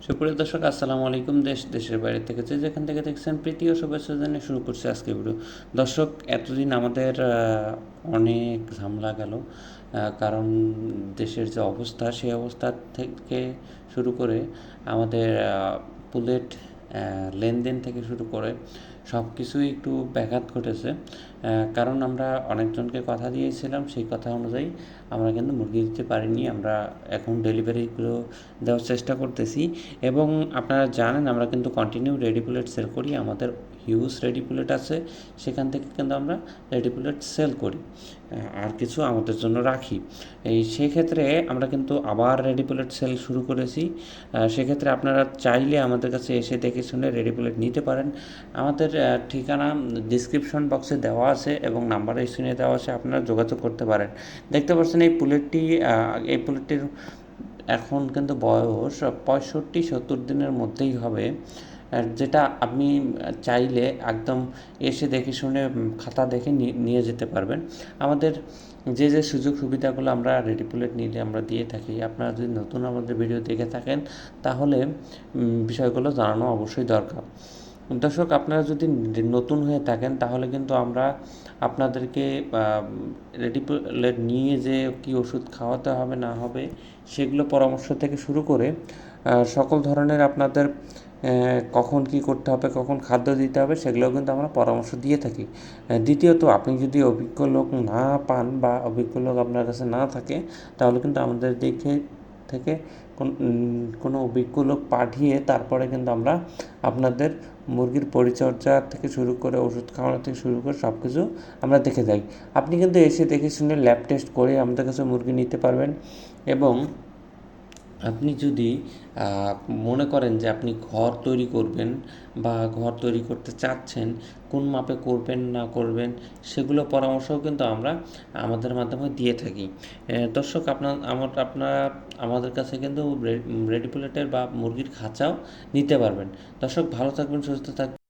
সুপ্রিয় দর্শক, আসসালামু আলাইকুম। দেশের বাইরে থেকে যেখান থেকে দেখছেন, প্রীতি ও শুভেচ্ছা জানিয়ে শুরু করছে আজকে ভিডিও। দর্শক, এতদিন আমাদের অনেক ঝামেলা গেল, কারণ দেশের যে অবস্থা সেই অবস্থা থেকে শুরু করে আমাদের বুলেট লেনদেন থেকে শুরু করে সব কিছুই একটু ব্যাঘাত ঘটেছে। কারণ আমরা অনেকজনকে কথা দিয়েছিলাম, সেই কথা অনুযায়ী আমরা কিন্তু মুরগি দিতে পারিনি। আমরা এখন ডেলিভারিগুলো দেওয়ার চেষ্টা করতেছি, এবং আপনারা জানেন আমরা কিন্তু কন্টিনিউ রেডি বুলেট সেল করি। আমাদের হিউজ রেডি বুলেট আছে, সেখান থেকে কিন্তু আমরা রেডি বুলেট সেল করি, আর কিছু আমাদের জন্য রাখি। সেক্ষেত্রে আমরা কিন্তু আবার রেডি বুলেট সেল শুরু করেছি। সেক্ষেত্রে আপনারা চাইলে আমাদের কাছে এসে দেখে শুনে রেডি বুলেট নিতে পারেন। আমাদের ঠিকানা ডিসক্রিপশন বক্সে দেওয়া আছে এবং নাম্বার স্ক্রিনে দেওয়া আছে, আপনারা যোগাযোগ করতে পারেন। দেখতে পাচ্ছেন এই বুলেটটির এখন কিন্তু বয়স 65-70 দিনের মধ্যেই হবে, যেটা আপনি চাইলে একদম এসে দেখে শুনে খাতা দেখে নিয়ে যেতে পারবেন। আমাদের যে সুযোগ সুবিধাগুলো আমরা রেডি বুলেট নিলে আমরা দিয়ে থাকি, আপনারা যদি নতুন আমাদের ভিডিও দেখে থাকেন তাহলে বিষয়গুলো জানানো অবশ্যই দরকার। দর্শক, আপনারা যদি নতুন হয়ে থাকেন তাহলে কিন্তু আমরা আপনাদেরকে রেডি বুলেট নিয়ে যে কি ওষুধ খাওয়াতে হবে না হবে সেগুলো পরামর্শ থেকে শুরু করে সকল ধরনের আপনাদের কখন কি করতে হবে, কখন খাদ্য দিতে হবে, সেগুলোও কিন্তু আমরা পরামর্শ দিয়ে থাকি। দ্বিতীয়ত, আপনি যদি অভিজ্ঞ লোক না পান বা অভিজ্ঞ লোক আপনার কাছে না থাকে, তাহলে কিন্তু আমাদের দিকে থেকে কোনো অভিজ্ঞ লোক পাঠিয়ে তারপরে কিন্তু আমরা আপনাদের মুরগির পরিচর্যা থেকে শুরু করে ওষুধ খাওয়ানো থেকে শুরু করে সব কিছু আমরা দেখে যাই। আপনি কিন্তু এসে দেখে শুনে ল্যাব টেস্ট করে আমাদের কাছে মুরগি নিতে পারবেন। এবং আপনি যদি মনে করেন যে আপনি ঘর তৈরি করবেন বা ঘর তৈরি করতে চাচ্ছেন, কোন মাপে করবেন না করবেন সেগুলো পরামর্শও কিন্তু আমরা আমাদের মাধ্যমে দিয়ে থাকি। দর্শক, আপনারা আমাদের কাছে কিন্তু রেডি বুলেটের বা মুরগির খাঁচাও নিতে পারবেন। দর্শক, ভালো থাকবেন, সুস্থ থাকবেন।